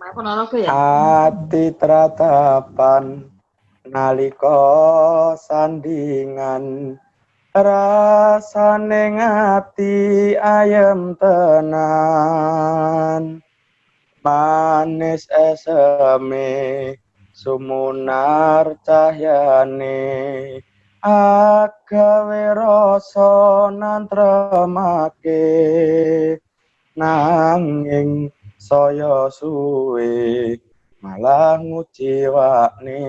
Ati tratapan nalika sandingan rasane ngati ayem tenan manis eseme sumunar cahyane agawe rasa nantremake nanging saya suwe malah nguciwakne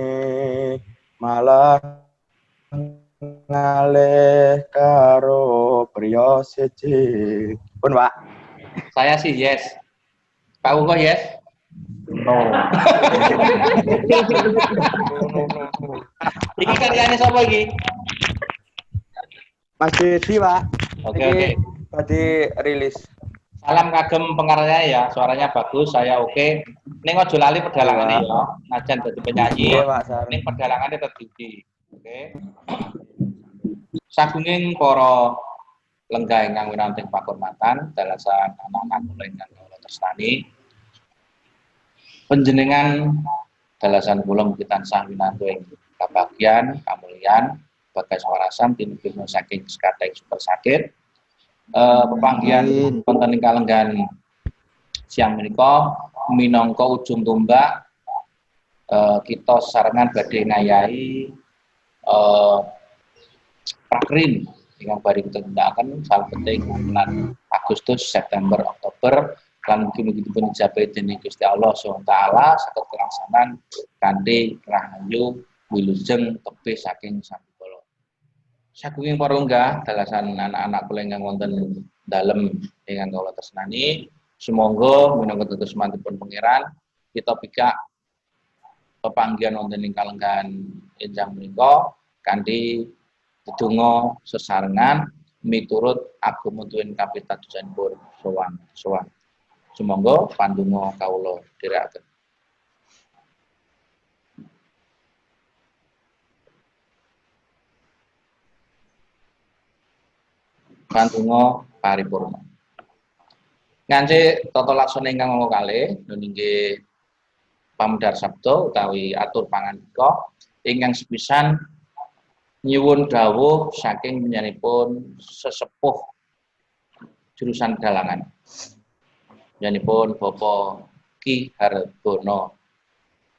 malah ngalih karo priya siji. Pun, Pak. Saya sih yes. Pak Ugo yes? No. Iki karyane sapa iki? Mas Dedi, Pak. Oke. Tadi rilis. Salam kagem pengarangnya ya, suaranya bagus, saya oke. Ning aja lali pedalangane ya, najan dadi penyanyi. Ning pedalangane tertinggi. Oke. Sagunging para lenggah ingkang wiranting pakurmatan, dalasan anak-anak kula ingkang kula tresnani. Panjenengan dalasan kula mugi tansah winantu ing kabagyan, kamulyan, bagas warasan tinipun saking sekateng super sakit. Pepanggihan wonten ing kalenggan siang menika minangka ujung tombak kita sesarengan badhe ngayahi prakrin ingkang bari kita tindakaken salah penting bulan Agustus, September, Oktober lan mugi-mugi dipun ijabahi dening Gusti Allah Subhanahu wa taala saged kelaksanan kanthi rahayu wilujeng tebih saking sampurna. Sagunging para unggah dalasan anak-anak kula ingkang wonten dalem ingkang kula tresnani, sumangga minangka tetes mantipun pangeran kita pikak pepanggihan wonten ing kalenggahan enjang menika kanthi dedonga sesarengan miturut agama tuwin kapitadosanipun sowan. Sumangga pandonga kawula dherekaken. Pandonga paripurna. Ngance tata laksana ingkang mongko kalih nggih pamedhar sabda utawi atur pangandika ingkang sepisan nyuwun dawuh saking penyanipun sesepuh jurusan Dalangan. Penyanipun Bapak Ki Harbono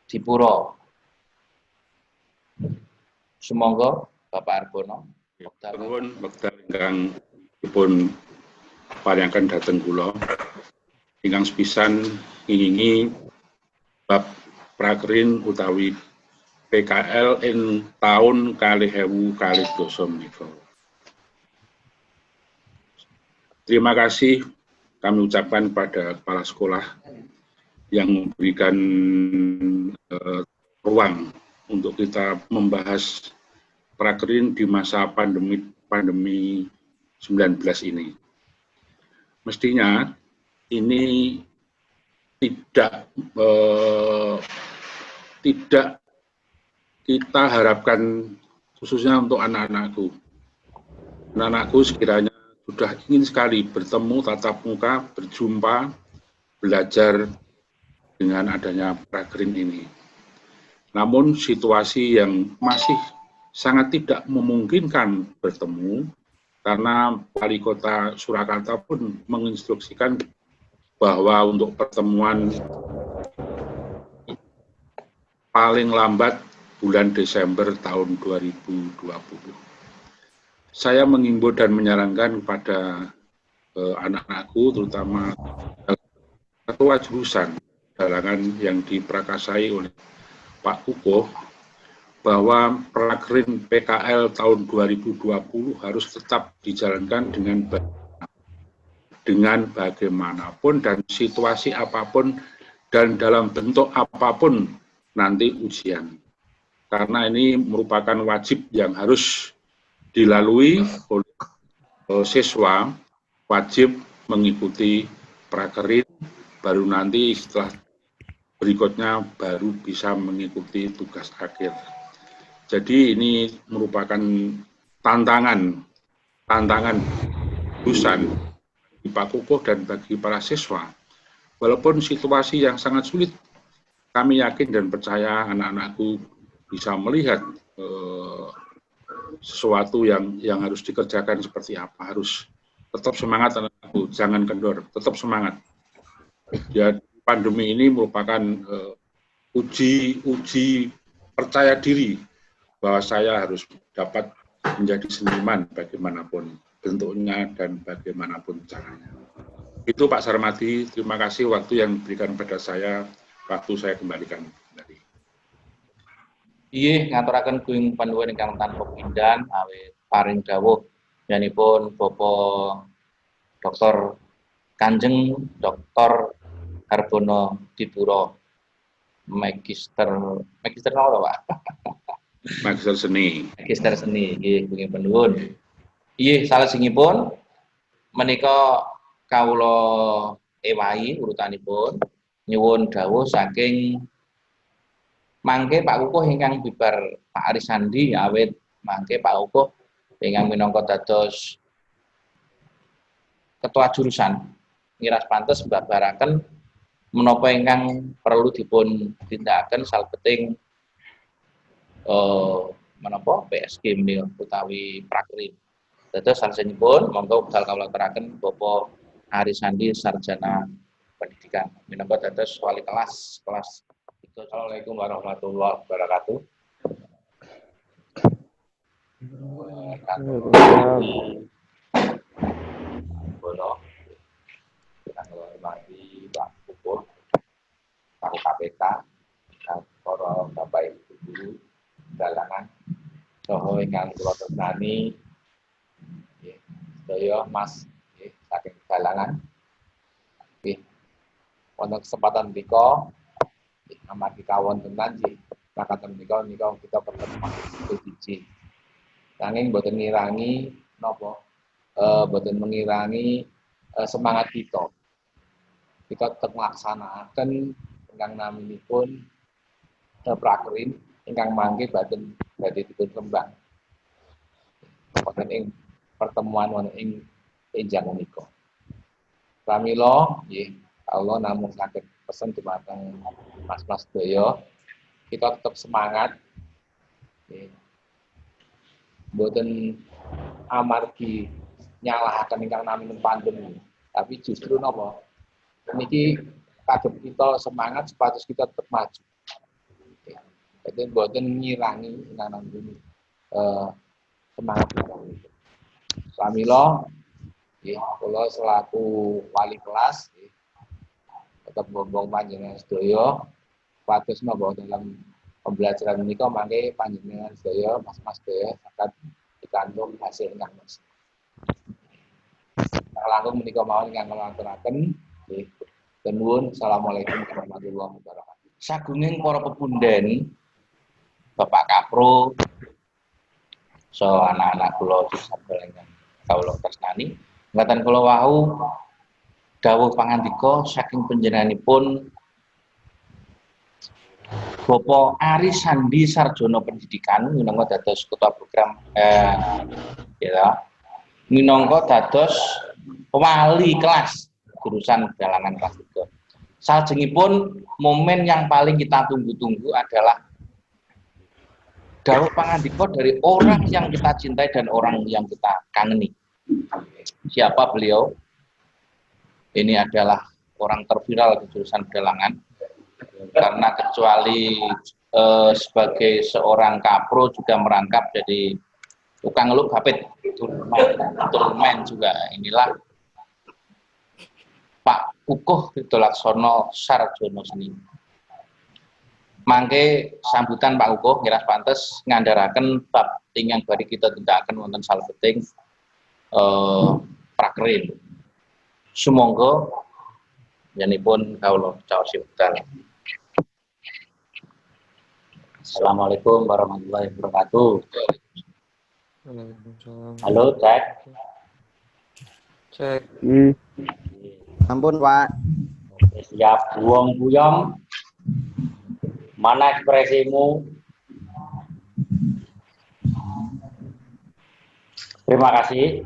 Dipuro. Sumangga Bapak Harbono. Nuwun wekdal ingkang dipun paringaken dhateng kula ingkang sepisan ngingingi bab prakrin utawi PKL ing taun 2022 menika. Terima kasih kami ucapkan pada kepala sekolah yang memberikan ruang untuk kita membahas prakrin di masa pandemi 19 ini. Mestinya ini tidak kita harapkan khususnya untuk anak-anakku. Anak-anakku sekiranya sudah ingin sekali bertemu tatap muka, berjumpa, belajar dengan adanya prakrin ini. Namun situasi yang masih sangat tidak memungkinkan bertemu karena Wali Kota Surakarta pun menginstruksikan bahwa untuk pertemuan paling lambat bulan Desember tahun 2020. Saya mengimbau dan menyarankan kepada anak-anakku, terutama ketua jurusan Dalangan yang diprakasai oleh Pak Kukuh, bahwa prakrin PKL tahun 2020 harus tetap dijalankan dengan bagaimanapun dan situasi apapun dan dalam bentuk apapun nanti ujian. Karena ini merupakan wajib yang harus dilalui oleh siswa, wajib mengikuti prakrin, baru nanti setelah berikutnya baru bisa mengikuti tugas akhir. Jadi ini merupakan tantangan jurusan bagi Pak Kukuh dan bagi para siswa walaupun situasi yang sangat sulit, kami yakin dan percaya anak-anakku bisa melihat sesuatu yang harus dikerjakan seperti apa. Harus tetap semangat anak-anakku, jangan kendor, tetap semangat. Ya, pandemi ini merupakan uji percaya diri bahwa saya harus dapat menjadi seniman bagaimanapun bentuknya dan bagaimanapun caranya. Itu Pak Sarmadi, terima kasih waktu yang diberikan pada saya, waktu saya kembalikan kembali. Iya, ngaturaken kuing panduan ingkang tanpa pindan awit paring dawuh nyanipun Bapak Dr. Kanjeng Dr. Harbono Dipuro Magister apa Pak? Magister seni. Magister seni, nggih kuing panduwun. Iya, salajengipun menika kawula ewahi urutanipun nyuwun dawuh saking mangke Pak Kukuh ingkang bibar Pak Arisandi awit mangke Pak Kukuh ingkang minangka dados ketua jurusan ngiras pantes mbabaraken menapa ingkang perlu dipun tindakaken salebeting menapa PSG utawi prakrim. Dados salajengipun monggo wekdal kawula aturaken Bapak Arisandi sarjana pendidikan minangka dados wali kelas. Assalamualaikum warahmatullahi wabarakatuh. Kita menghormati Pak Kukuh, Pak KPK, para Bapak Ibu guru dalangan, saha ingkang kula tresnani, sedaya Mas saking dalangan. Wonten kesempatan menika amargi kawontenan nggih makaten menika kita pertemuan siji. Nanging boten ngirangi napa boten mengirangi semangat kita. Kita tetap melaksanakan ingkang naminipun prakrim ingkang mangke badhe dipun kembang. Wonten ing pertemuan wonten ing enjang menika. Pramila nggih Allah namung saged pesen dumateng mas-mas sedaya, kita tetap semangat. Mboten amargi nyalahaken ingkang naminipun pandemi, tapi justru napa? Niki kagem kita semangat supados kita tetap maju. Jadi mboten ngirangi ingkang naminipun semangat kita. Pramila nggih kula selaku wali kelas tetap bombong panjenengan sedaya pados napa dalam pembelajaran menika mangke panjenengan sedaya mas-mas sedaya saged pikantuk hasil ingkang maksimal. Langkung menika mawon ingkang kula aturaken nggih. Nuwun. Assalamualaikum warahmatullahi wabarakatuh. Sagunging para pepunden Bapak Kapro so anak-anak kula disabel ingkang kawula tresnani ngaten kula wau dawuh pangandika saking panjenenganipun Bapak Arisandi Sarjana Pendidikan minangka dados ketua program minangka dados wali kelas jurusan dalangan kelas 3. Salajengipun momen yang paling kita tunggu-tunggu adalah dawuh pangandika dari orang yang kita cintai dan orang yang kita kangeni. Siapa beliau? Ini adalah orang terviral di jurusan pedalangan, karena kecuali sebagai seorang kapro juga merangkap jadi tukang ngeluk hapit, tulmen juga. Inilah Pak Kukuh Ridolaksono Sarjono Seni. Mangke sambutan Pak Kukuh ngiras pantes ngandharaken bab ingkang badhe kita tindakaken wonten salebeting prakrim. Sumangga yanipun kawula caos wekdal. Assalamualaikum warahmatullahi wabarakatuh. Halo, cek. Cek. Ampun, Pak. Siap, buang buyong. Mana ekspresimu? Terima kasih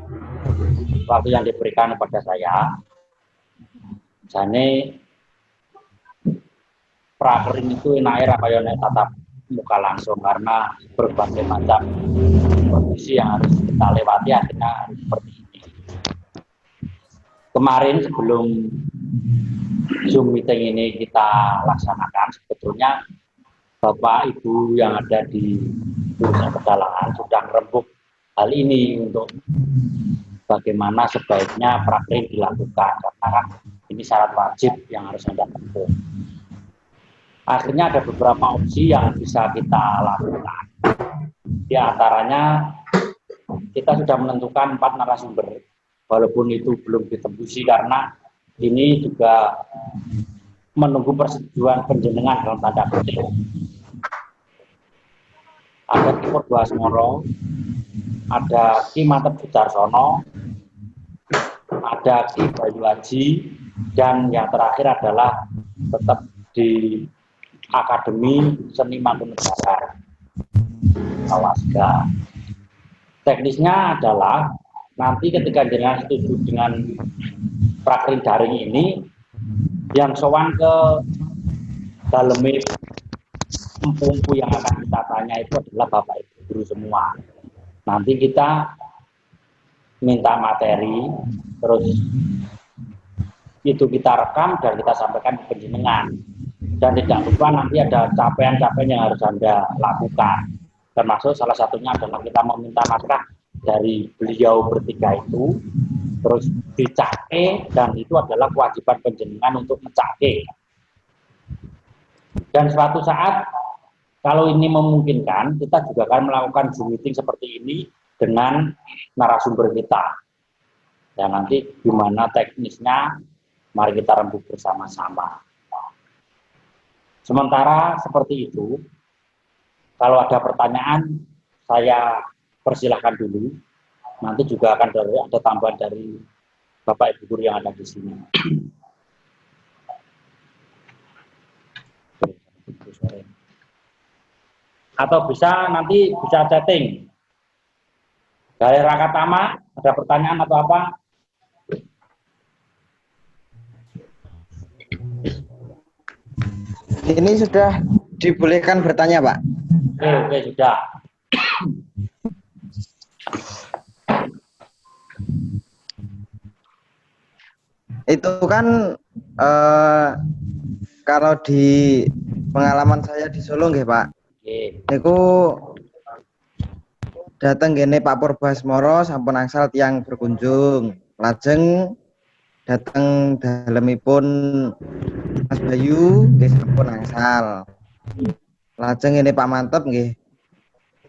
waktu yang diberikan kepada saya. Jane prakering itu enaknya kaya nek tatap muka langsung karena berbagai macam kondisi yang harus kita lewati akhirnya harus seperti ini. Kemarin sebelum Zoom meeting ini kita laksanakan, sebetulnya Bapak Ibu yang ada di jurusan pedalaman sudah merembuk hal ini untuk bagaimana sebaiknya praktek dilakukan karena kan ini syarat wajib yang harus Anda tempuh. Akhirnya ada beberapa opsi yang bisa kita lakukan. Di antaranya kita sudah menentukan 4 narasumber, walaupun itu belum ditembusi karena ini juga menunggu persetujuan penjenengan dalam tanda kutip. Ada Ki Purwasmoro, ada Ki Mantep Sudarsono, ada Ki Bayu Haji, dan yang terakhir adalah tetap di Akademi Seni Mangkunegaran Awasga. Teknisnya adalah nanti ketika jenengan setuju dengan prakrin daring ini, yang sowan ke dalemi empu yang akan kita tanya itu adalah Bapak Ibu guru semua. Nanti kita minta materi, terus itu kita rekam dan kita sampaikan ke penjenengan. Dan tidak lupa nanti ada capaian-capaian yang harus Anda lakukan. Termasuk salah satunya adalah kita meminta naskah dari beliau bertiga itu, terus dicake, dan itu adalah kewajiban penjenengan untuk mencake. Dan suatu saat, kalau ini memungkinkan, kita juga akan melakukan Zoom meeting seperti ini dengan narasumber kita. Dan nanti gimana teknisnya, mari kita rembuk bersama-sama. Sementara seperti itu, kalau ada pertanyaan, saya persilahkan dulu. Nanti juga akan ada tambahan dari Bapak Ibu guru yang ada di sini. Atau bisa nanti bisa chatting. Dari Rakatama, ada pertanyaan atau apa? Ini sudah dibolehkan bertanya, Pak? Oke, sudah. Itu kan kalau di pengalaman saya di Solo nggih, Pak. Oke. Niku dateng gene Pak Purwasmoro sampun angsal tiyang berkunjung. Lajeng dateng dalemipun Mas Bayu nggih sampun angsal. Lajeng ini Pak Mantep nggih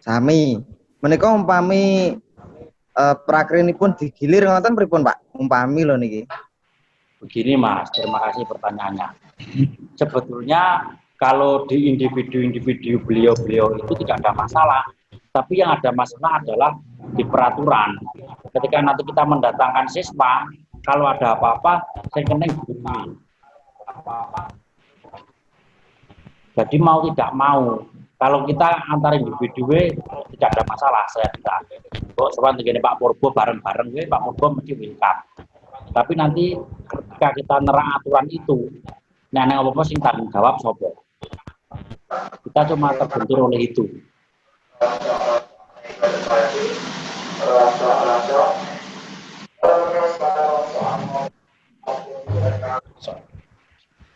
sami. Menika umpami prakrinipun digilir ngoten pripun, Pak? Umpami lho niki. Begini Mas, terima kasih pertanyaannya. Sebetulnya kalau di individu-individu beliau-beliau itu tidak ada masalah. Tapi yang ada masalah adalah di peraturan. Ketika nanti kita mendatangkan siswa, kalau ada apa-apa, saya kena diberi. Jadi mau tidak mau, kalau kita antar individu tidak ada masalah, saya tidak. Kok seperti ini Pak Purbo bareng-bareng, Pak Purbo mesti welcome. Tapi nanti ketika kita nerang aturan itu, nenek apa sing tanggung jawab sopo. Kita cuma terbentur oleh itu.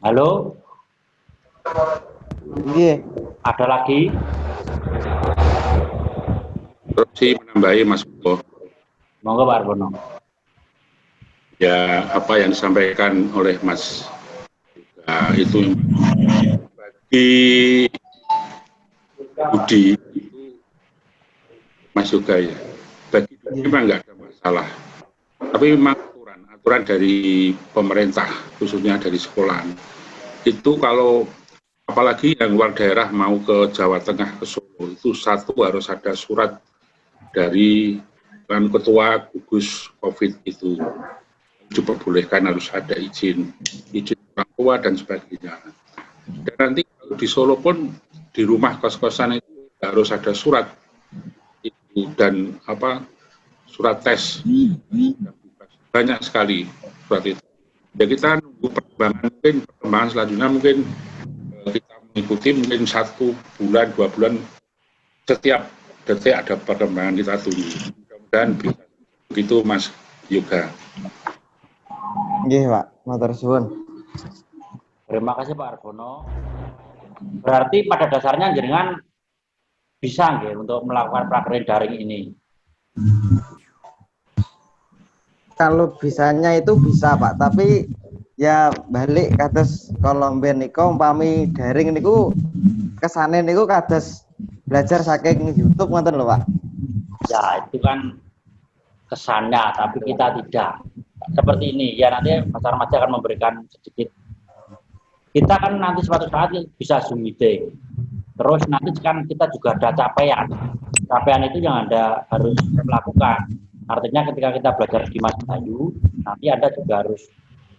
Halo? Nggih. Ada lagi? Terus menambahi Mas Bowo. Monggo Pak Arbono. Ya, apa yang disampaikan oleh Mas itu bagi Budi itu Mas Yoga ya. Bagi Budi memang nggak ada masalah. Tapi memang aturan dari pemerintah, khususnya dari sekolah, itu kalau apalagi yang luar daerah mau ke Jawa Tengah, ke Solo, itu satu harus ada surat dari ketua gugus COVID itu. Diperbolehkan harus ada izin orang tua dan sebagainya. Dan nanti kalau di Solo pun di rumah kos-kosan itu harus ada surat itu dan surat tes. Banyak sekali surat itu. Ya kita nunggu perkembangan selanjutnya mungkin kita mengikuti mungkin 1 bulan, 2 bulan, setiap detik ada perkembangan, kita tunggu. Mudah-mudahan bisa begitu Mas Yoga. Nggih, Pak. Matur suwun. Terima kasih Pak Argono. Berarti pada dasarnya jenengan bisa nggih untuk melakukan prakerin daring ini? Kalau bisanya itu bisa, Pak, tapi ya balik kados kalau mben niku umpami daring niku kesane niku kados belajar saking YouTube ngoten lho, Pak. Ya, itu kan kesannya, tapi kita tidak. Seperti ini, ya nanti Mas Armadja akan memberikan sedikit. Kita kan nanti suatu saat bisa Zoom meeting. Terus nanti kan kita juga ada capaian. Capaian itu yang Anda harus melakukan. Artinya ketika kita belajar di Mas Bayu, nanti Anda juga harus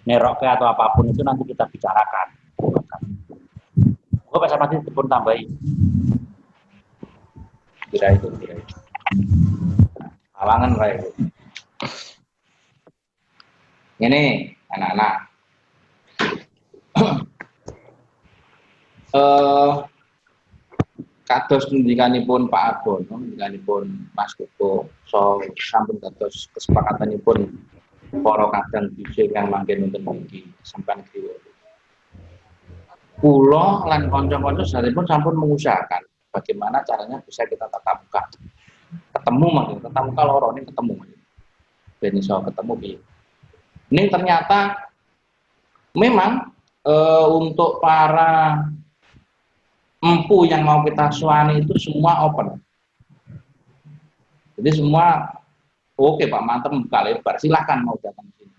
neroke atau apapun itu nanti kita bicarakan. Gue Pak Armadja pun tambahin. Kira itu. Halangan kayak itu. Ini anak-anak. Kados pendidikanipun Pak Argono, pendidikanipun Mas Koko, so sampun dados kesepakatanipun para kadang bisik yang manggen wonten mriki sampeyan griya. Kula lan kanca-kanca saderipun sampun mengusahakan bagaimana caranya bisa kita tatap muka. Ketemu mangken, tatap muka loro ning ketemu. Ben iso ketemu piye. Ning ternyata memang untuk para empu yang mau kita suani itu semua open. Jadi semua oke Pak Mantep buka lebar, silahkan mau datang sini.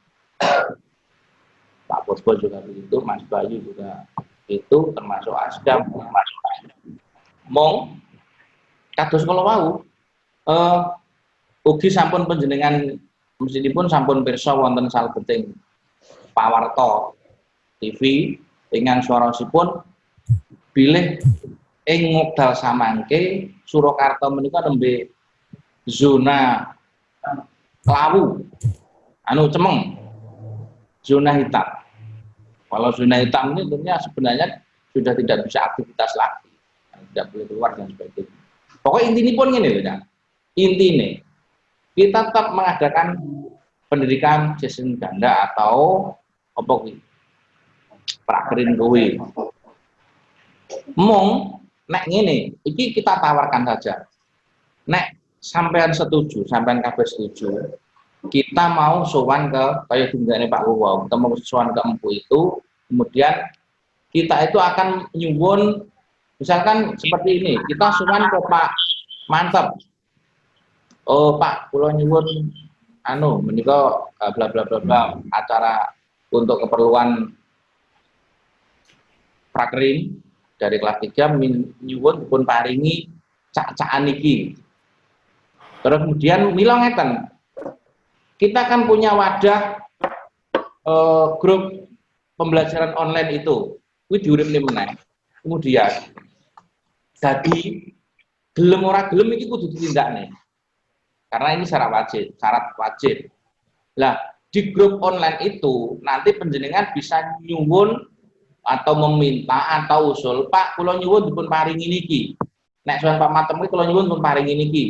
Pak Bosbo juga begitu, Mas Bayu juga itu, termasuk Asdam, termasuk Mong. Kados kula wau, ugi sampun panjenengan mestipun sampun pirsa wonten salebeting pawarta TV dengan suarasipun bilih ing ngokdal samangke Surakarta menika nembe zona lawu anu cemeng, zona hitam. Kalau zona hitam ini tentunya sebenarnya sudah tidak bisa aktivitas lagi, tidak boleh keluar dan sebagainya. Pokoknya intinya pun gini loh ya, intinya kita tetap mengadakan pendidikan sesen ganda atau apa kuwi prakerin kuwi. Mong nek ngene, iki kita tawarkan saja. Nek sampean setuju, sampean kabeh setuju, kita mau sowan ke kayak dinggane Pak Wuwo, kita mau sowan ke empu itu, kemudian kita itu akan nyuwun misalkan seperti ini, kita sowan ke Pak Mantep. Oh Pak, kula nyuwun anu menika bla bla bla bla acara untuk keperluan prakerin dari kelas 3 nyuwun dipun paringi cak-cakan iki. Terus kemudian mila ngeten. Kita kan punya wadah grup pembelajaran online itu. Kuwi diuripne meneh. Kemudian dadi gelem ora gelem iki kudu ditindakne. Karena ini syarat wajib. Lah, di grup online itu nanti panjenengan bisa nyuwun atau meminta atau usul, Pak, kula nyuwun dipun paringi niki. Nek suwun Pak Matem iki kula nyuwun dipun paringi niki.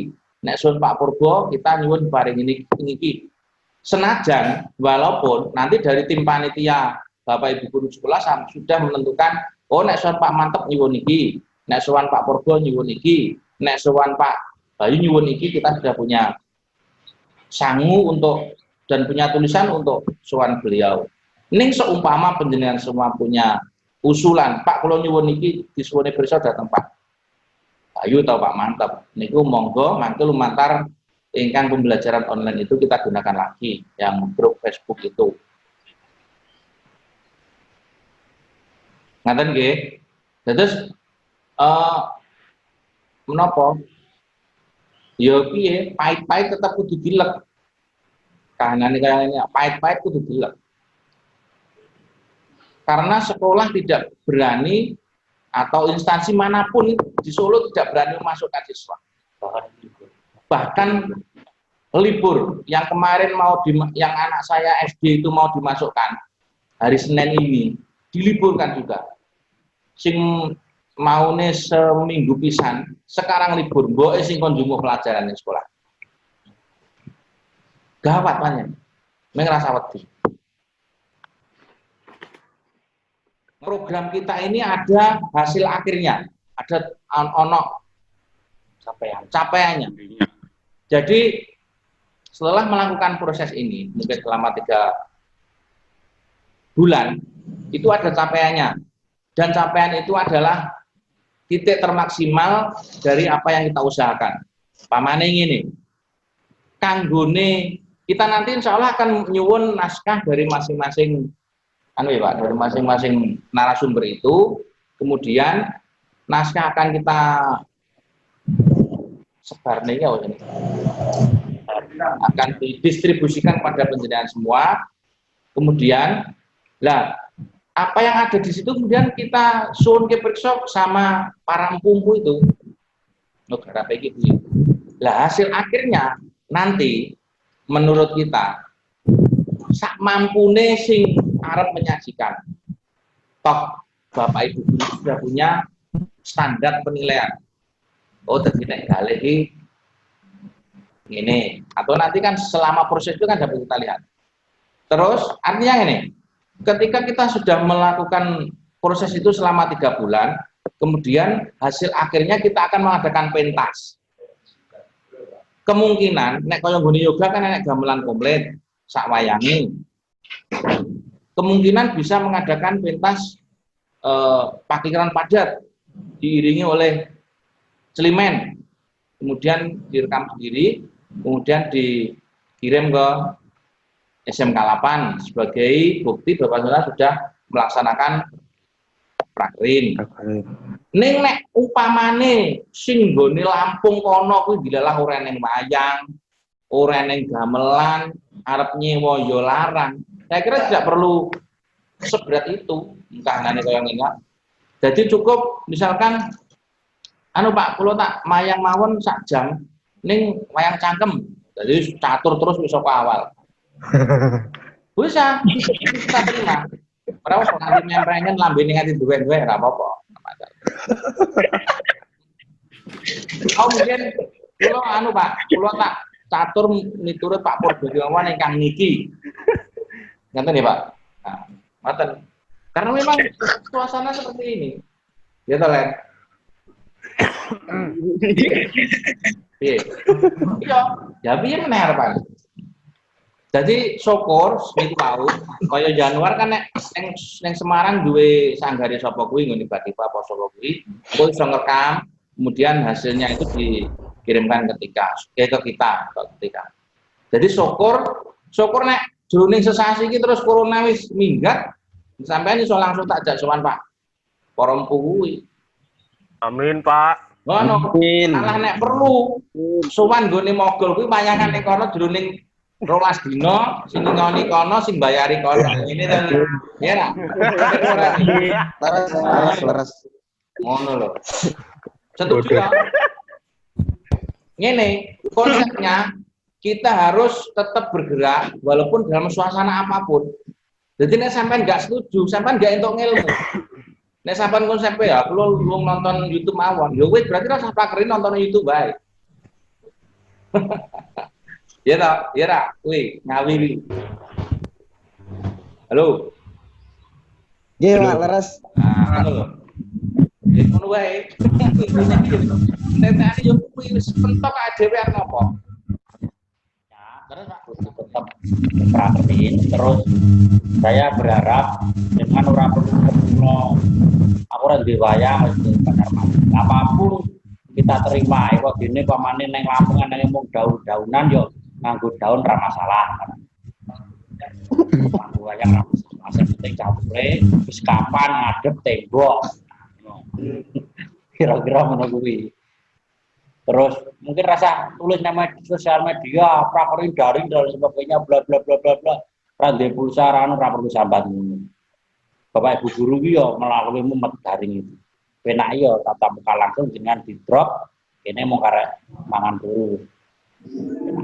Nek suwun Pak Purbo kita nyuwun paringi niki. Senajan walaupun nanti dari tim panitia Bapak Ibu guru sekolah sudah menentukan, oh nek suwun Pak Mantep nyuwun niki, nek suwun Pak Purbo nyuwun niki, nek suwun Pak Bayu nyuwun niki, kita sudah punya sangu untuk dan punya tulisan untuk suwan beliau. Ning seumpama panjenengan semua punya usulan, Pak kula nyuwun niki disuwune pirsa dateng Pak Bayu atau Pak Mantep. Niku monggo mangke lumantar ingkang pembelajaran online itu kita gunakan lagi yang grup Facebook itu. Ngaten nggih. Terus menapa? Ya piye, pahit-pahit tetap kudu dilek. Kahanane kaya ini, pahit-pahit kudu dilek. Karena sekolah tidak berani atau instansi manapun di Solo tidak berani memasukkan siswa. Bahkan libur yang kemarin yang anak saya SD itu mau dimasukkan hari Senin ini diliburkan juga. Sing maune seminggu pisan, sekarang libur, mboke sing kon njupuk pelajaran di sekolah. Gawat panen. Ngerasa wedi. Program kita ini ada hasil akhirnya, ada ono capaiannya. Jadi setelah melakukan proses ini, mungkin selama 3 bulan, itu ada capaiannya. Dan capaian itu adalah titik termaksimal dari apa yang kita usahakan. Pamane ini, kanggone kita nanti insya Allah akan nyuwun naskah dari masing-masing dari masing-masing narasumber itu, kemudian naskah akan kita sebar nih ya, akan didistribusikan pada penjenengan semua. Kemudian lah apa yang ada di situ kemudian kita suun ke periksa sama para empumpu itu negara begitu. Lah hasil akhirnya nanti menurut kita sak mampune sing arep menyajikan. Toh Bapak Ibu guru sudah punya standar penilaian. Oh terkini kali ini atau nanti kan selama proses itu kan dapat kita lihat. Terus artinya ini, ketika kita sudah melakukan proses itu selama 3 bulan, kemudian hasil akhirnya kita akan mengadakan pentas. Kemungkinan nek kaya nggone yoga kan nek gamelan komplit sak wayange. Kemungkinan bisa mengadakan pentas pakiran padat diiringi oleh celimen, kemudian direkam sendiri, kemudian dikirim ke SMK 8 sebagai bukti bahwa saudara sudah melaksanakan prakrin. Ning nek upamane sing nggone Lampung kono kuwi dilalah ora ning wayang, ora ning gamelan, arep nyewa ya larang. Saya kira tidak perlu seberat itu, entah kaya ngene. Jadi cukup misalkan anu Pak, kula tak mayang mawon sak jam ning wayang cangkem. Jadi catur terus wis saka awal. Bisa kita terima. Ora usah nanti nyemprengen lambene ngati duwe-duwe ora apa-apa. Oh mungkin kula anu Pak, kula tak catur miturut Pak Purbojawan ingkang niki. Ngoten ya Pak. Nah, ngoten. Karena memang suasana seperti ini. Ya toh, Len? Iya. Iya, ya piye meneh harapan. Jadi syukur niku wau kaya Januar kan nek ning Semarang duwe sanggare sapa kuwi ngene tiba-tiba apa sapa kuwi, kok iso ngerekam, kemudian hasilnya itu dikirimkan ke kita. Jadi syukur nek jroning sesasi iki terus corona wis minggat, sampeyan iso langsung tak jak sowan Pak Porompu kuwi. Amin, Pak. Ngono. Malah nek perlu sowan nggone mogol kuwi wayangan ning kono jroning 12 dina, sing ngoni kono sing bayari kono. Ini dan ya. Leres. Ngono lho. Setuju ya? Ngene, konsepnya kita harus tetap bergerak walaupun dalam suasana apapun. Jadi nek sampean nggak setuju, sampean nggak entuk ilmu. Nek sampean konsepnya ya, kalau lu nonton YouTube mawon, ya wis berarti rasa pakerin nonton YouTube bae. Ya tak, ya tak, wih ngawiri. Halo. Nggih, Pak, leres. Nah, ngono lho. Ya ngono wae. Nek yo kuwi wis pentok dhewe arep ngopo? Terus Pak tetap praktekin terus saya berharap dengan orang perlu aku ora duwe wayang apapun kita terima kok dene pamane ning Lampung nang mung daun-daunan yo nganggo daun ra masalah nganggo wayang ra masalah penting campure wis kapan ngadep tembok kira-kira ngono kuwi. Terus mungkin rasa tulis nama sosial media, prakerin daring dan sebagainya, bla bla bla bla bla. Rande pulsa rano ra perlu sambat ngono. Bapak Ibu guru ki yo melalui mumet daring itu. Penak yo tatap muka langsung dengan di drop, ini mau karek mangan dulu.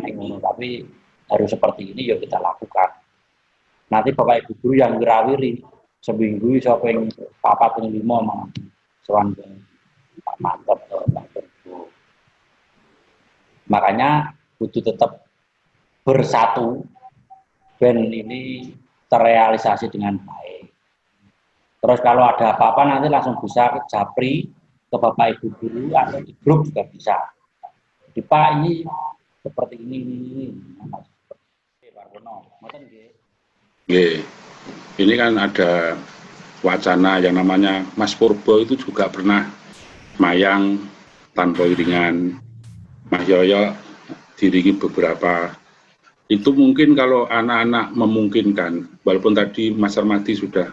Penak ngono, tapi harus seperti ini yo kita lakukan. Nanti Bapak Ibu guru yang gerawiri seminggu iso ping 4 ping 5 mangan. Sowan mantap tuh Pak Turbo. Makanya kudu tetap bersatu ben ini terrealisasi dengan baik. Terus kalau ada apa-apa nanti langsung bisa ke Japri, ke Bapak Ibu guru atau di grup juga bisa. Di Pak ini seperti ini. Pak Bono, ngoten nggih. Nggih. Ini kan ada wacana yang namanya Mas Purbo itu juga pernah mayang tanpa iringan, Mas Yoyo diringi beberapa. Itu mungkin kalau anak-anak memungkinkan, walaupun tadi Mas Armadi sudah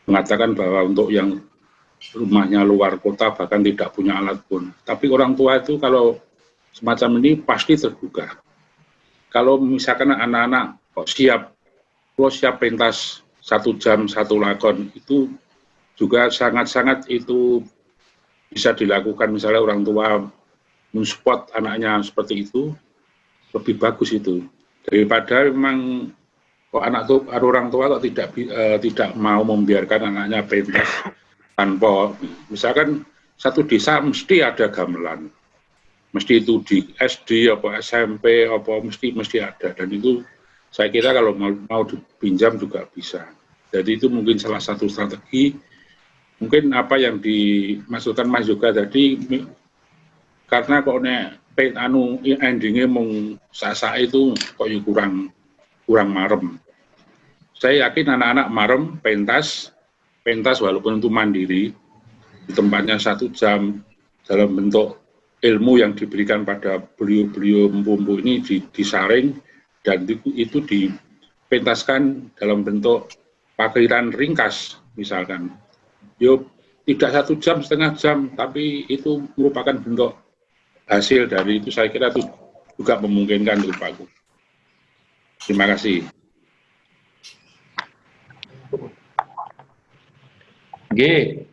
mengatakan bahwa untuk yang rumahnya luar kota bahkan tidak punya alat pun. Tapi orang tua itu kalau semacam ini pasti tergugah. Kalau misalkan anak-anak kok siap pentas 1 jam 1 lakon, itu juga sangat-sangat itu bisa dilakukan. Misalnya orang tua mensupport anaknya seperti itu, lebih bagus itu daripada memang kok orang tua kok tidak mau membiarkan anaknya pentas tanpa, misalkan satu desa mesti ada gamelan, mesti itu di SD apa SMP apa mesti ada, dan itu saya kira kalau mau dipinjam juga bisa. Jadi itu mungkin salah satu strategi. Mungkin apa yang dimaksudkan Mas Yoga tadi, karena kok endingnya mung sasa itu kok kurang marem. Saya yakin anak-anak marem pentas walaupun itu mandiri, di tempatnya 1 jam dalam bentuk ilmu yang diberikan pada beliau-beliau empu-empu ini disaring dan itu dipentaskan dalam bentuk pakiran ringkas misalkan. Yo tidak 1 jam, setengah jam, tapi itu merupakan bentuk hasil dari itu. Saya kira itu juga memungkinkan untuk Pak Guru. Terima kasih. Nggih.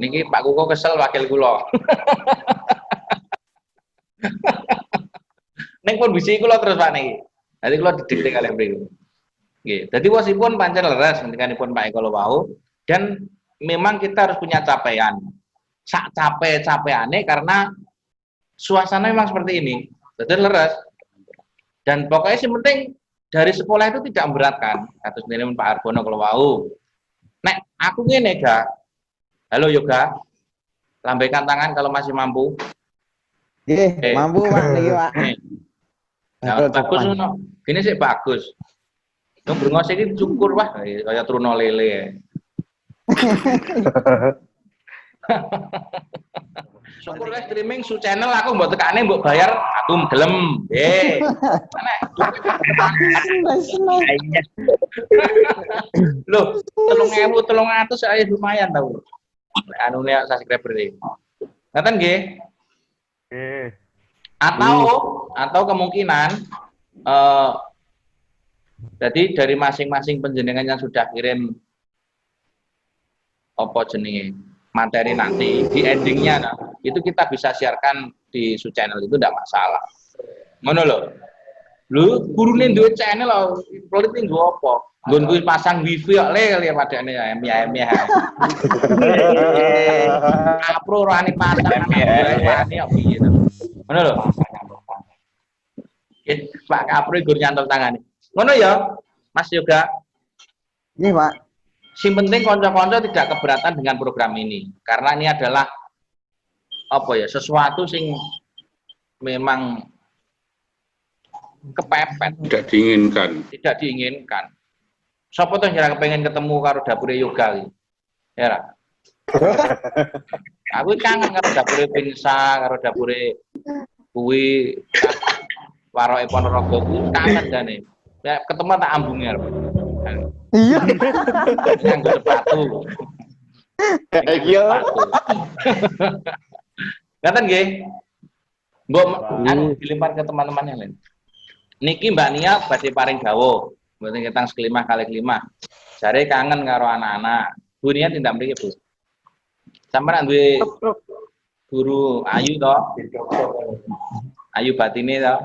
Niki Pak Kuko kesel wakil kula. Ning pun bisi kula terus Pak niki. Dadi kula didikte kalih mriku. Nggih. Dadi wasipun pancen leres ngendikanipun Pak Eko wau, dan memang kita harus punya capaian. Sak capek-capekane karena suasana memang seperti ini. Dadi leres. Dan pokoknya sih penting dari sekolah itu tidak memberatkan. Kados nene Pak Arbono kalau wau. Nek aku ngene ga. Halo Yoga. Lambaikan tangan kalau masih mampu. Nggih, mampu Pak niki, Pak. Nah, bagus ngono. Gini sih bagus. Yang brengos iki cukur wah kaya truno lele. Syukur guys streaming su channel aku mbok tekane mbok bayar aku gelem. Nek Loh, 3.300 saya lumayan tau. Anune subscriber iki. Ngaten nggih? Atau kemungkinan jadi dari masing-masing penjenengan yang sudah kirim apa jenenge materi nanti di endingnya itu kita bisa siarkan di su channel itu tidak masalah. Ngono lho. Lu gurune duwe channel lho, politik nggo apa? Nggon pasang wifi kok le padane ya. Apro rani pasang wani kok piye to. Ngono lho. Pak Kapro gur nyantol tangane. Ngono ya, Mas Yoga. Ini Pak. Sing penting konco-konco tidak keberatan dengan program ini, karena ini adalah apa ya, sesuatu sing memang kepepet, tidak diinginkan. Sopo tuh yang kepengen ketemu karo dapure Yoga iki? Ya ra. Aku kangen karo dapure Pinsa, karo dapure kuwi Waroke Ponorogo kuwi kangen jane. Ya ketemu tak ambunge. Iya. Nganggo sepatu. Iya. Ngaten nggih. Mbok dilempar ke teman-teman yang lain. Niki Mbak Nia badhe paring gawa, mboten ketang sekelimah kali kelimah. Jare kangen karo anak-anak. Bu Nia tindak mriki, Bu. Sampeyan duwe guru Ayu to? Ayu batine to.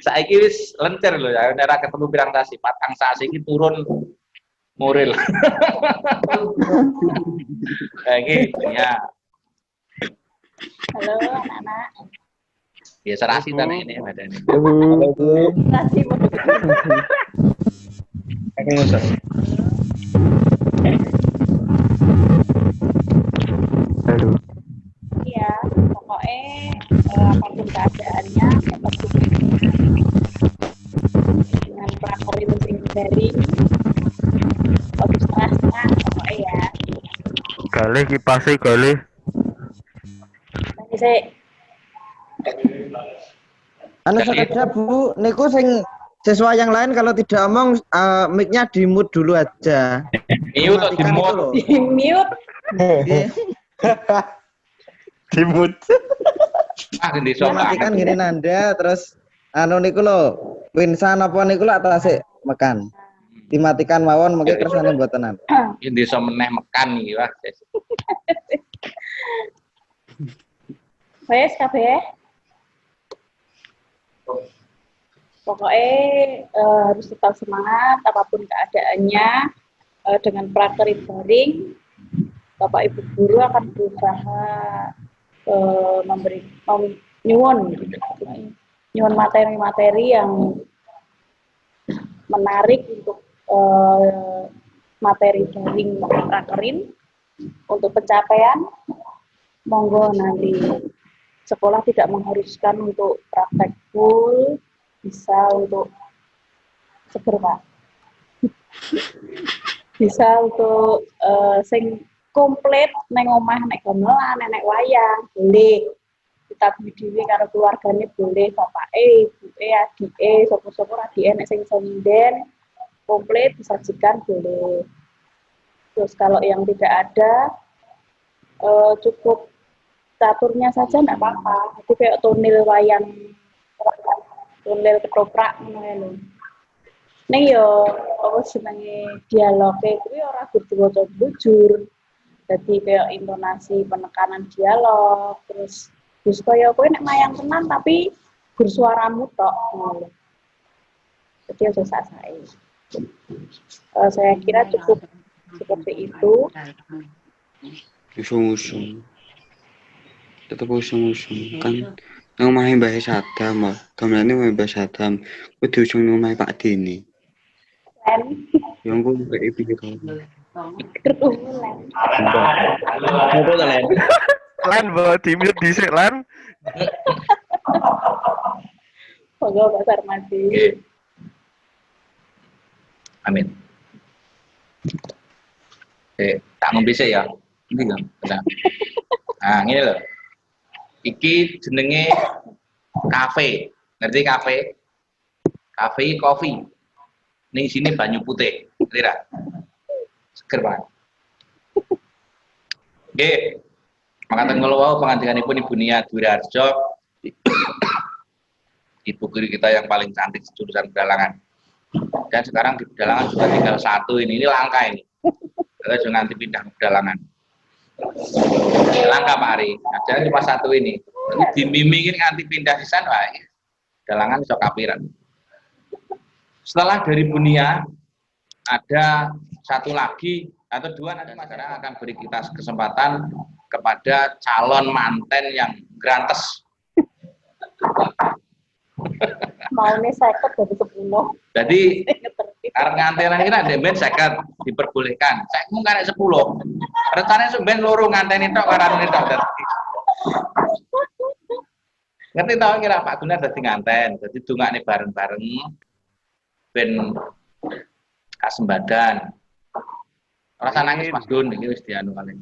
Saiki wis lencer lho, nek ora ketemu pirang sasi, patang sasi iki turun Muril. Lagi ya. Halo anak-anak. Ya serasi tanah ini badannya. Kasih Bu. Iya, pokoknya apapun keadaannya tetap dengan prakor itu dari waktu setengah-setengah pokoknya ya. Galih kipasnya galih. Nanti saya Anu saja Bu, niku sing siswa yang lain kalau tidak omong mic-nya di-mute dulu aja. Mute atau Matikan itu loh. di mute. Nggih. Dimut. Ah di soal Matikan gini nanda terus anu niku lho, Winsan apa niku lho atase mekan. Dimatikan mawon mungkin kersane mboten. Ini desa meneh mekan iki wah. Wes kabeh. Pokoknya harus tetap semangat apapun keadaannya dengan praktek daring. Bapak Ibu guru akan berusaha nyuwun materi-materi yang menarik untuk materi daring prakerin untuk pencapaian. Monggo nanti sekolah tidak mengharuskan untuk praktek full, bisa untuk seger Pak. Bisa untuk sing komplit neng omah nek gamelan nek wayang boleh kita dhewe karo keluargane boleh bapake ibuke adike sapa-sapa adike nek sing sinden komplit disajikan boleh. Terus kalau yang tidak ada cukup caturnya saja enggak apa-apa. Jadi kayak tonil wayang tonil ketoprak ngono lho. Ning yo apa jenenge dialoge kuwi ora kudu bujur. Jadi kayak intonasi penekanan dialog, terus kaya kowe nek mayang tenan tapi bersuaramu tok ngono. Jadi aja sasae. Saya kira cukup seperti itu. Usung-usung. Tetep usung-usung kan nang omahe Mbah Sadam, gamelane omahe Mbah Sadam. Kuwi diusung nang omahe Pak Dini. Len. Yang ku kayak piye to? Kerumunan. Apa to, Len? Lan bawa dimute dhisik lan. Monggo Pak Sarmadi. Amin. Tak ngombe sik ya. Ini lho. Nah, ngene lho. Iki jenenge kafe. Ngerti kafe? Kafe kopi. Ning sini banyu putih. Ngerti ra? Seger banget. Nggih. Makaten kula wau pangandikanipun Ibu Nia Dwi Harjo. Ibu guru kita yang paling cantik jurusan pedalangan. Dan sekarang di pedalangan sudah tinggal satu ini langka ini. Kita juga nanti pindah ke pedalangan. Langka Pak Ari. Nah, jangan cuma satu ini. Dimimingin nanti pindah di sana, pedalangan sok kapiran. Setelah dari Bunia ada satu lagi atau dua nanti masyarakat akan beri kita kesempatan kepada calon manten yang grantes. Maunya 50 dari 10. Jadi karena ngantenan ini ada ben 50 diperbolehkan. Saya mau karek 10. Rencananya sampean loro nganteni tok karane tok. Ngerti tau kira Pak Gunar dadi nganten. Dadi dongane bareng-bareng ben kasembadan. Rasa nangis Mas Gun iki wis dianu kali.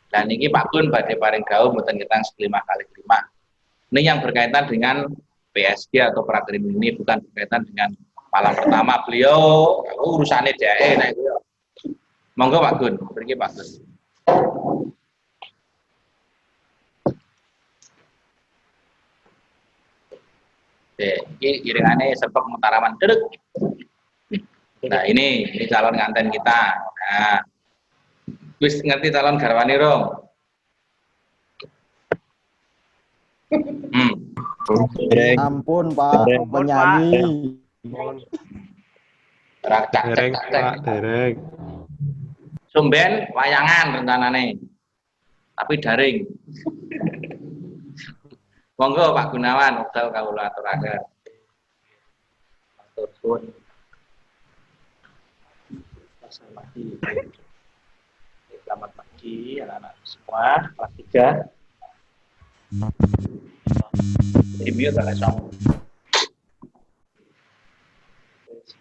Dan ini Pak Gun badhe paring gawe mboten ketang 5 kali 5. Ini yang berkaitan dengan PSG atau prakerin ini, bukan berkaitan dengan malam pertama beliau urusannya DAE nah itu. Monggo Pak Gun, pergi Pak Gun. Ini iringannya sepek mutaraman dedek. Nah ini calon nganten kita. Nah, wis ngerti calon garwani rong. Breng. Ampun Pak, penyanyi. Ora cak Dereng cak Pak, dereng. Sumben wayangan rencanane. Tapi daring. Monggo Pak Gunawan, wekdal kawula aturaken. Matur suwun. Selamat pagi anak-anak semua, kelas 3. Di-mute oleh Song.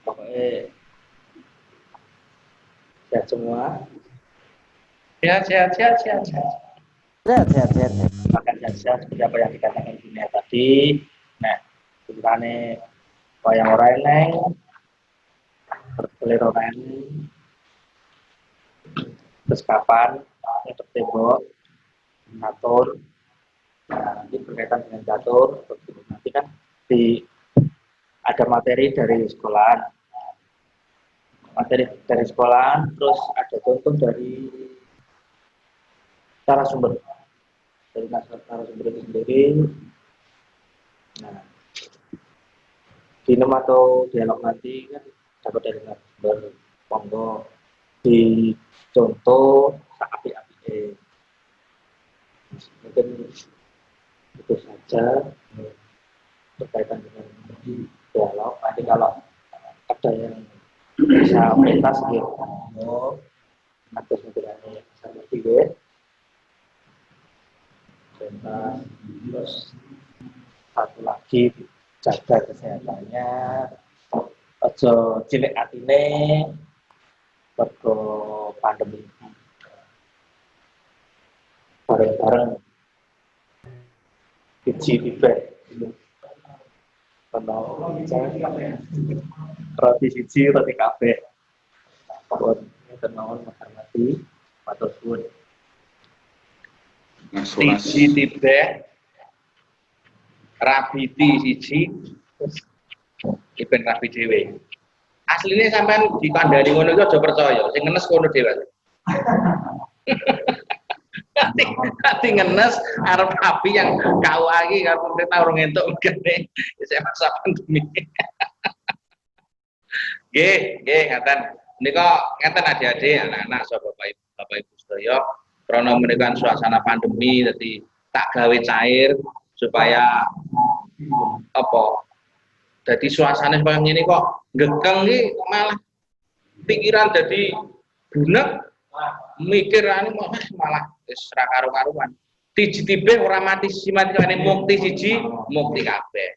Pokoknya sehat semua. Sehat. Sehat. Makan sehat seperti apa yang dikatakan dunia tadi. Nah, ceritane wayang ora eneng, berkelir ora eneng. Terus kapan ngetek tembok, ngatur. Nah, nanti berkaitan dengan catur, nanti kan ada materi dari sekolah. Terus ada contoh dari narasumber. Dari narasumber itu sendiri. Nah, film atau dialog nanti kan dapat dari narasumber. Monggo di contoh api-api. Mungkin itu saja berkaitan dengan dialog. Nanti kalau ada yang bisa pentas gitu, nanti sebenarnya sama juga. Pentas, terus satu lagi jaga kesehatannya, ojo cilik atine, mergo pandemi bareng-bareng biji tiba roti siji roti kabeh pun kenaon menghormati matur suwun siji tiba rabiti siji iben rabi dhewe asline sampean dikandani ngono iku aja percaya sing ngenes kono dhewe Nanti ngenes arep api yang kau lagi kalau pemerintah urung entuk mengene saya masa pandemi. Nggih, ngaten. Menika ngaten adik-adik, anak-anak saha Bapak Ibu sedaya, krana menika suasana pandemi dadi tak gawe cair supaya apa? Dadi suasana supaya ngene kok gegeng iki malah pikiran dadi bunek mikir anu malah wis ra karo-karuan. Tiji tibe ora mati siji mati ane mukti siji, mukti kabeh.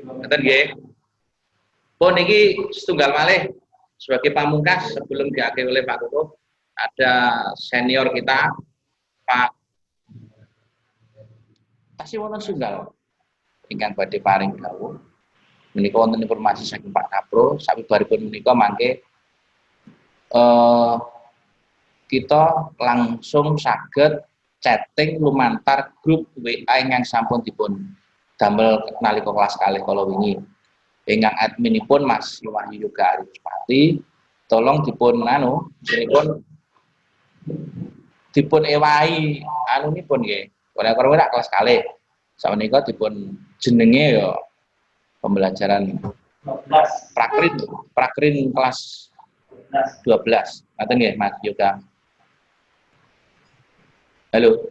Ngoten nggih. Pun iki setunggal malih sebagai pamungkas sebelum diakhiri oleh Pak Kutu, ada senior kita Pak Tasih wonten sunggal ingkang badhe paring dawuh. Menika wonten informasi saking Pak Kapro, sabibaripun menika mangke kita langsung saged chatting lumantar grup WA ingkang sampun dipun damel nalika kelas kalih kala wingi. Ingkang adminipun Mas Wahyu Yoga Arispati, tolong dipun dipun ewahi anunipun nggih. Ora kelas kalih. Sawenika dipun jenenge ya pembelajaran prakrin kelas 12. Ngaten nggih Mas Yoga. Halo.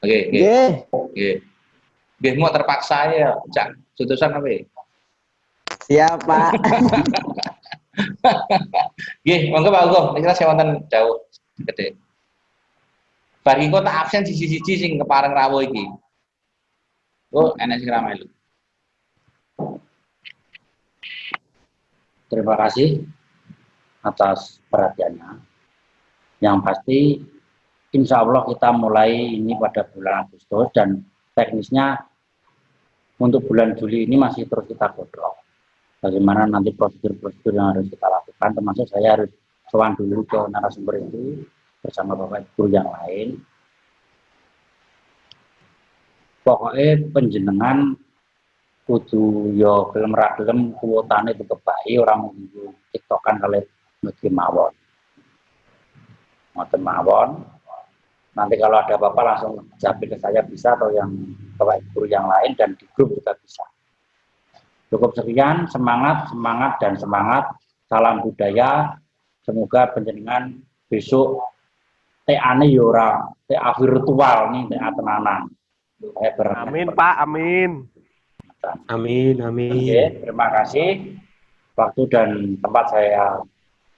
Oke, nggih. Nggih mau terpaksa ya, Cak. Jutusan apa? Siapa? Nggih, monggo Pak Ugo, nek saya wonten dawuh gede. Bar iki kok tak absen siji-siji sing kepareng rawuh iki. Oh, enek sing ramai lho. Terima kasih atas perhatiannya. Yang pasti insya Allah kita mulai ini pada bulan Agustus dan teknisnya untuk bulan Juli ini masih terus kita godok. Bagaimana nanti prosedur-prosedur yang harus kita lakukan, termasuk saya harus sowan dulu ke narasumber itu bersama Bapak Ibu yang lain. Pokoknya penjenengan kudu yo gelem ra gelem kuotane dikebaki orang minggu tiktokan kali mesti mawon. Ngoten mawon. Nanti kalau ada apa-apa langsung japri ke saya bisa atau yang Bapak Ibu yang lain dan di grup juga bisa. Cukup sekian, semangat, semangat, dan semangat. Salam budaya. Semoga panjenengan besok TA-ne ya ora TA virtual nih, TA tenanan. Amin Pak, amin. Amin, amin. Oke, terima kasih. Waktu dan tempat saya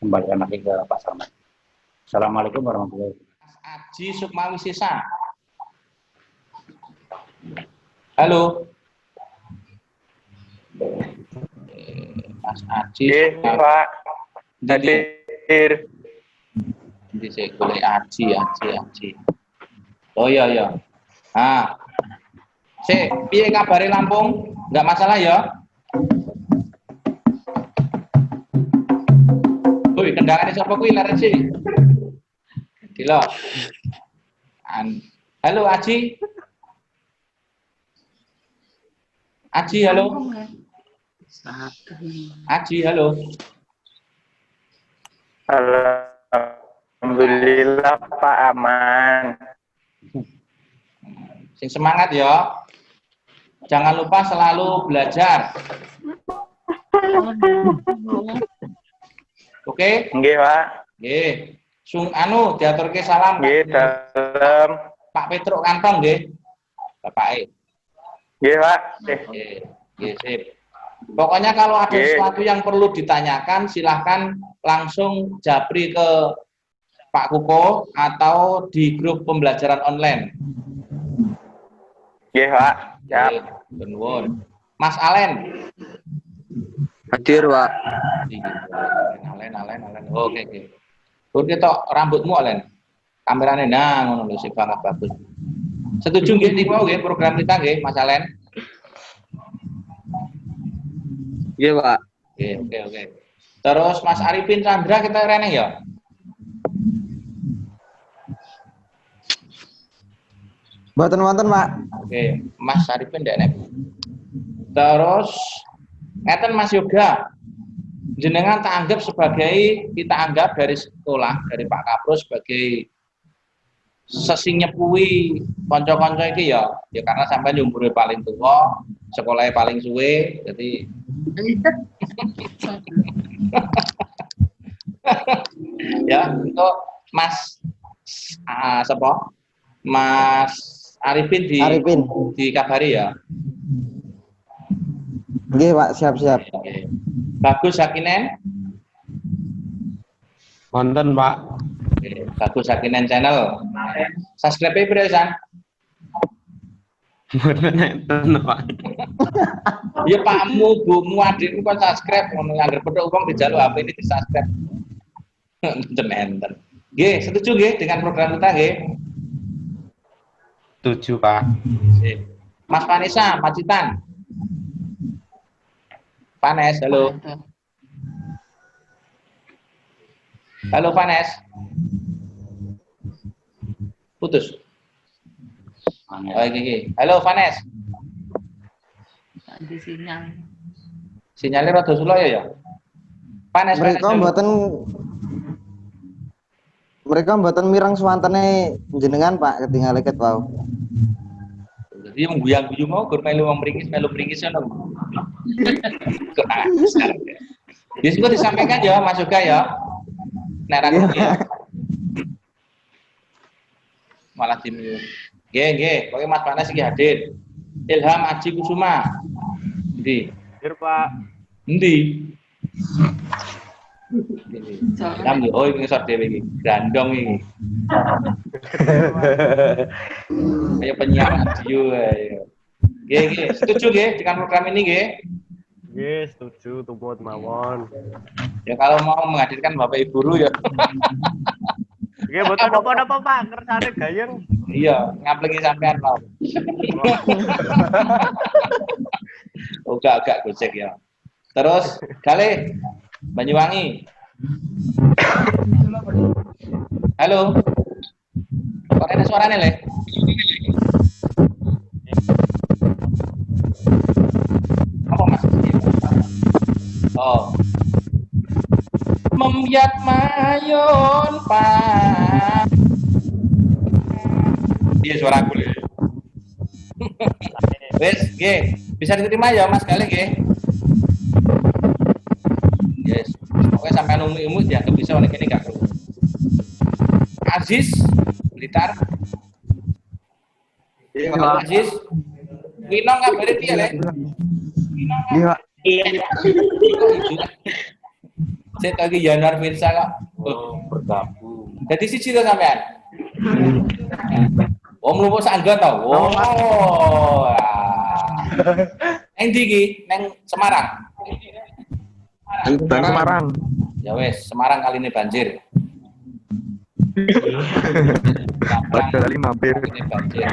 kembalikan lagi ke Pak Sarmat. Assalamualaikum warahmatullahi wabarakatuh. Aji Sukmawi Sisa. Halo. Mas Aji. Pak. Nanti saya boleh Aji. Oh iya ya. Ah. Piye kabare Lampung? Enggak masalah ya? Woi, kendaraane sapa kuwi leren sih? Dilo. Halo Aji. Aji, halo. Aji, halo. Alhamdulillah Pak, aman. Sing semangat ya. Jangan lupa selalu belajar. Oke? Nggih, Pak. Nggih. Diaturke salam. Nggih, dalem. Pak Petruk Kantong nggih. Bapake. Nggih, Pak. Nggih, sip. Pokoknya kalau ada sesuatu yang perlu ditanyakan, silahkan langsung japri ke Pak Kuko atau di grup pembelajaran online. Nggih, Pak. Siap. Benuwun. Mas Alen. Hadir, Pak. Alen. Oke. Tur ketok rambutmu Alen. Kamerane nang ngono lho sing banget bagus. Setuju nggih niku nggih program kita nggih Mas Alen? Iya, Pak. Oke. Terus Mas Arifin Chandra kita rene ya? Mboten wonten, Pak. Oke, Mas Arifin ndak enek. Terus ngeten Mas Yoga. Jenengan kita anggap dari sekolah, dari Pak Kapro sebagai sesing nyepui kanca-kanca iki ya karena sampai umure paling tua, sekolahnya paling suwe, jadi ya untuk Mas Mas Arifin dikabari ya. Nggih, Pak, siap-siap. Oke. Bagus Sakinen. Wonten, Pak. Oke, Bagus Sakinen channel. Subscribe pira, San? Mboten enten, Pak. Ya pakmu, bumu, adikmu kan subscribe ngono anggere petuk wong dijaluk HP ini di-subscribe. Enten. Nggih, setuju nggih dengan program kita nggih? Setuju, Pak. Mas Vanessa, Pacitan. Vanes, halo. Halo Vanes. Putus. Oke. Halo Vanes. Di sinyal. Sinyalnya rada sulo ya? Vanes. Mereka mboten mireng suwantene jenengan, Pak, ketinggal leket wau. Jadi mengguyang-guyu mau gur melu mringis ngono. Ya sudah disampaikan ya Mas Yoga ya. Nek ra ya. Malah dimute. Nggih, pokoke Mas Panas iki hadir. Ilham Aji Kusuma. Endi? Hadir, Pak. Endi? Ilham yo, oh iki ngisor dhewe iki. Grandong iki. Ayo penyiar radio ayo. Nggih, setuju nggih dengan program ini nggih? Nggih, setuju tumput mawon. Ya kalau mau menghadirkan Bapak Ibu guru ya. Nggih, mboten napa-napa, Pak, kersane gayeng. Iya, ngaplengi sampean, Pak. Agak gojek ya. Terus, kali Banyuwangi. Halo. Kok ada suaranya, Le? Apa Mas? Oh. Membiat mayon Pak. Iya suaraku Le. Wes, nggih. Bisa diterima ya Mas kali nggih. umum dianggap bisa oleh kene gak perlu. Aziz Blitar. Iya, Pak Aziz. Winong kabare piye, Le? Iya, Saya lagi Yanar Firsa kok. Oh, bergabung. Jadi siji to sampean. Oh, mlumpuk sangga to. Oh. Neng ndi iki? Neng Semarang. Bang Semarang. Ya wes, Semarang kali ini banjir. Pada kali mampir. Ini banjir.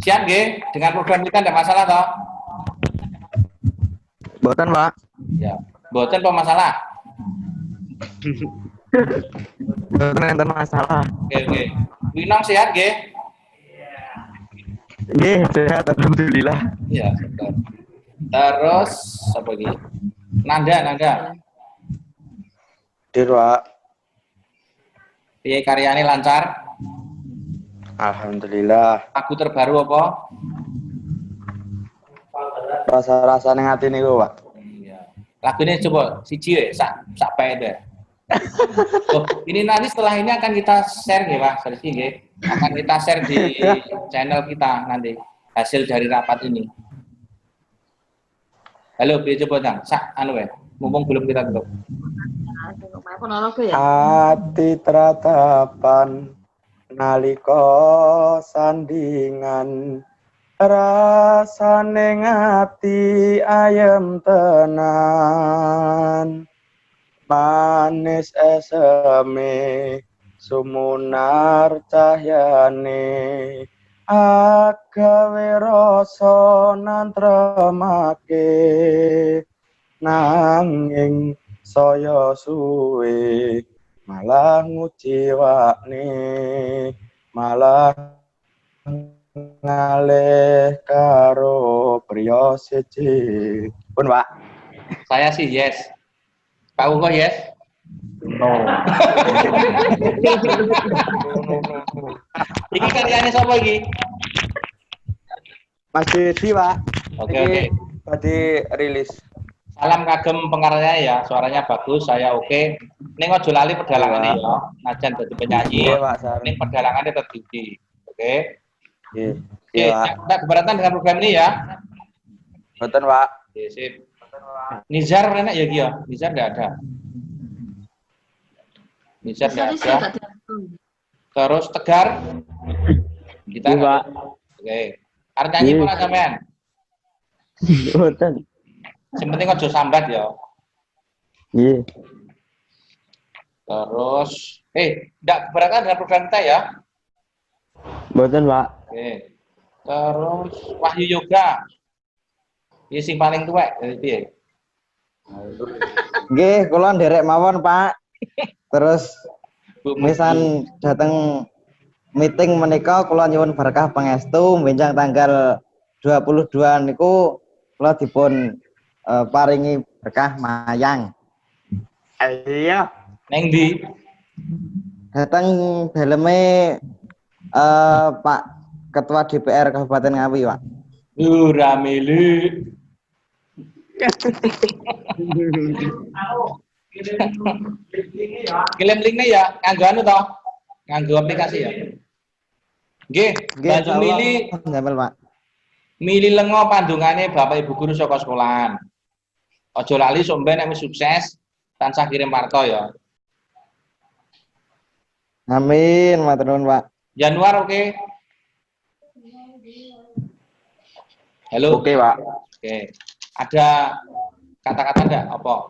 Siap nggih dengan program kita tidak masalah toh? Boten, Pak. Ya, mboten apa masalah. Boten enten masalah. Oke. Winong sehat nggih? Nggih, sehat alhamdulillah. Iya, betul. Terus apa lagi? Nanda. Dir, Pak. Piye karyane lancar? Alhamdulillah. Lagu terbaru apa? Rasa-rasa ning ati niku, Pak. Iya. Lagunya coba siji ya, sak bae deh. Oh, ini nanti setelah ini akan kita share ya Pak, Sergi nggih. Akan kita share di channel kita nanti hasil dari rapat ini. Halo, piye coba Dang? Sak anu ya, mumpung belum kita tutup. Ati tratapan nalika sandingan rasane ngati ayem tenan manis eseme sumunar cahyane agawe rasa nantremake nanging saya suwe malah nguciwakne malah ngalih karo priya siji. Pun, Pak. Saya sih yes. Pak Ugo yes? No. Iki karyane sapa iki? Mas Dedi, Pak. Oke. Tadi rilis. Salam kagem pengarangnya ya, suaranya bagus, saya oke. Ning aja lali pedalangannya ya, najan dadi penyanyi. Iya, Pak. Sareng. Ning pedalangannya tertinggi. Oke. Iya. Oke, Iya, Pak. tidak keberatan dengan program ini ya. Boten, Pak. Oke, sip. Nizar enak ya Gio? Nizar nggak ada. Nizar nggak ada. Terus Tegar. Kita Iya, Pak. Oke. Arep nyanyi Iya. mana sampean? Boten. Yang penting aja sambat ya. Iya. Terus, tidak keberatan dengan program kita ya. Boten, Pak. Oke. Terus Wahyu Yoga. Ini sing paling tuwek dari piye? Nggih, kula nderek mawon, Pak. Terus Bu, misan dateng meeting menika kula nyuwun berkah pangestu benjang tanggal 22 niku kula dipun paringi berkah mayang. Iya. Neng di Dateng daleme Pak Ketua DPR Kabupaten Ngawi, Pak. Ramili. Kirim linknya ya, nganggo anu toh, nganggo aplikasi ya. Nggih, bantu milih Jamel, Pak. milih lengo pandungane Bapak Ibu guru saka sekolahan. Aja lali sok mben nek wis sukses tansah kirim parto ya. Amin, matur nuwun, Pak. Januar oke. Halo. Oke, Pak. Oke. Ada kata-kata enggak apa?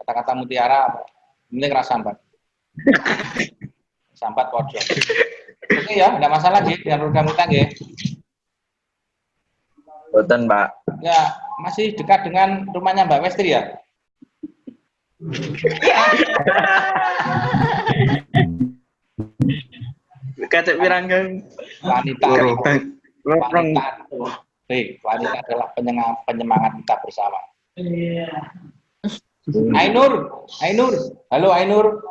Kata-kata mutiara apa? Ini ngerasa sambat. Sambat podo. Oke ya, enggak masalah nggih dengan program kita nggih. Boten, Pak. Ya, masih dekat dengan rumahnya Mbak Westri ya? Kacek piranggang. Wanita. Wanita adalah penyemangat kita bersama. Ainur. Halo Ainur.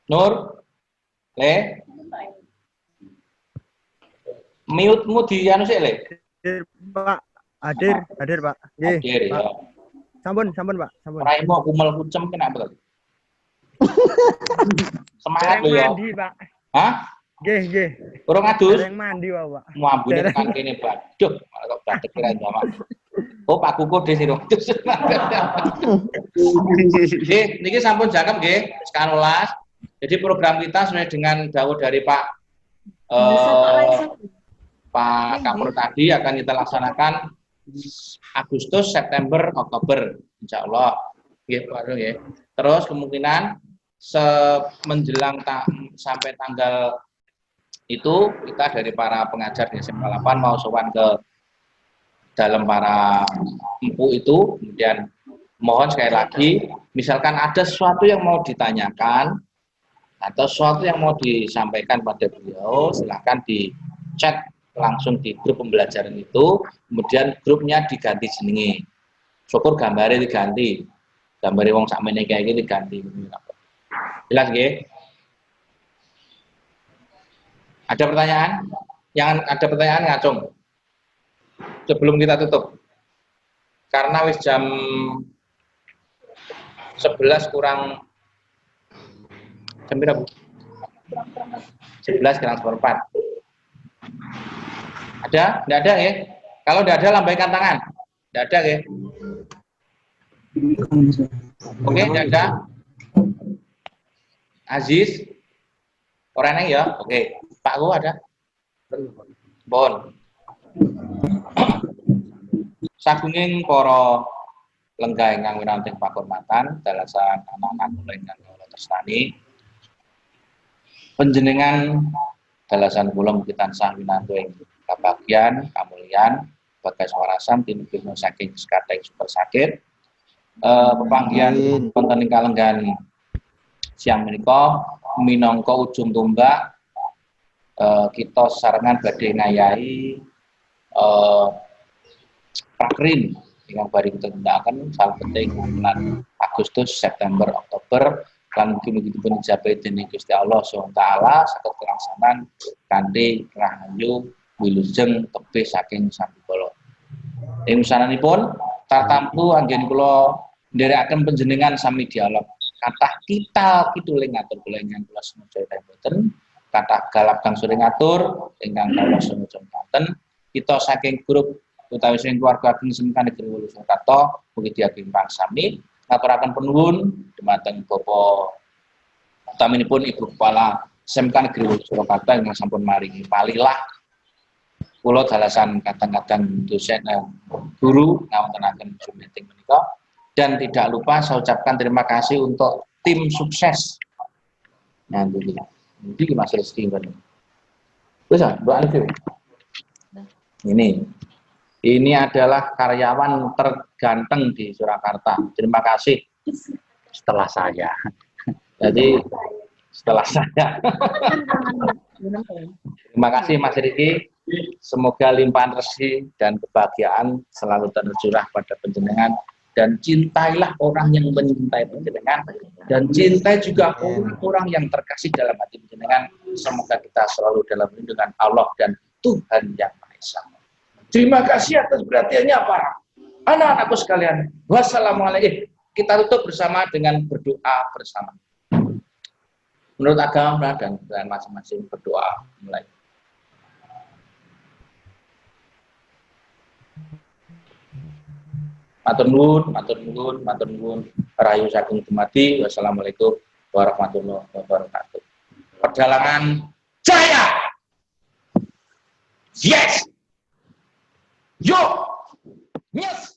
Nur. Le. Mute-mu di anu sik, Le. Pak. Hadir, Pak. Nggih. Hadir ya. Sampun, Pak. Sampun. Raimu kumel kucem kena apa tadi? Semangat lho ya. Mandi, Pak. Hah? Nggih. Urung adus? Dereng mandi, Pak. Ngambune tekan kene, Pak. Duh, malah kok badhek kira jamak. Oh, Pak Kuku dhewe sira. Nggih, niki sampun jangkep nggih, sekarang 12. Jadi program kita sesuai dengan dawuh dari Pak Kapolres tadi akan kita laksanakan Agustus, September, Oktober, insya Allah. Nggih, terus kemungkinan menjelang sampai tanggal itu kita dari para pengajar di SMA 8 mau sowan ke dalam para empu itu, kemudian mohon sekali lagi, misalkan ada sesuatu yang mau ditanyakan atau sesuatu yang mau disampaikan pada beliau, silahkan di chat langsung di grup pembelajaran itu, kemudian grupnya diganti jenenge. Syukur gambarnya diganti, gambarnya wong sakmene kayak gini diganti. Jelas nggih? Ada pertanyaan? Yang ada pertanyaan ngacung. Sebelum kita tutup. Karena wis jam 11 kurang jam berapa, Bu? 11 kurang seperempat. Ada? Tidak ada ya? Kalau tidak ada lambaikan tangan. Tidak ada ya? Oke, tidak ada. Aziz, orang yang ya? Oke. Pak Gu ada? Bon. Sagunging para lenggah ingkang wiranting pakurmatan dalasan anak-anak kula ingkang kula tresnani. Panjenengan dalasan kula mugi tansah winantu ing kabagyan, kamulyan, bagas warasan tinulung saking sekathing super sakit. Pepanggihan wonten ing kalenggan siang menika minangka ujung tombak kita sarengan badhe ngayahi prakrin ingkang bari kita tindakaken salah penting bulan Agustus, September, Oktober lan mugi-mugi dipun ijabahi dening Gusti Allah Subhanahu wa taala saged kalaksanan kanthi rahayu wilujeng tebih saking Sambikala. Ing wusananipun tartamtu anggen kula nderekaken panjenengan sami dialog kathah kita kituling ngatur kula ingkang kula semoga boten kata galap kang sering ngatur ingkang kawula semoga kita saking grup utawi sing keluarga ageng semekan negeri Wolu Surakarta mugi diagem pangsami ngaturaken penuwun dumateng Bapak utaminipun Ibu Kepala SMK Negeri Wolu Surakarta ingkang sampun maringi palilah kula dalasan kadang-kadang dosen guru ngawontenaken Zoom meeting menika dan tidak lupa saya ucapkan terima kasih untuk tim sukses. Nah, ini Mas Rizky kan. Bisa, Mbak Alif. Ini adalah karyawan terganteng di Surakarta. Terima kasih setelah saya. Jadi setelah saya. Terima kasih Mas Rizky. Semoga limpahan rezeki dan kebahagiaan selalu tercurah pada panjenengan dan cintailah orang yang mencintai panjenengan dan cintai juga orang yang terkasih dalam hati panjenengan. Semoga kita selalu dalam lindungan Allah dan Tuhan Yang Maha Esa. Terima kasih atas perhatiannya para anak-anakku sekalian. Wassalamualaikum. Kita tutup bersama dengan berdoa bersama. Menurut agama dan masing-masing berdoa mulai. Matur nuwun, rahayu saking dumadi. Wassalamualaikum warahmatullahi wabarakatuh. Perjalanan jaya. Yes. Yo. Yes.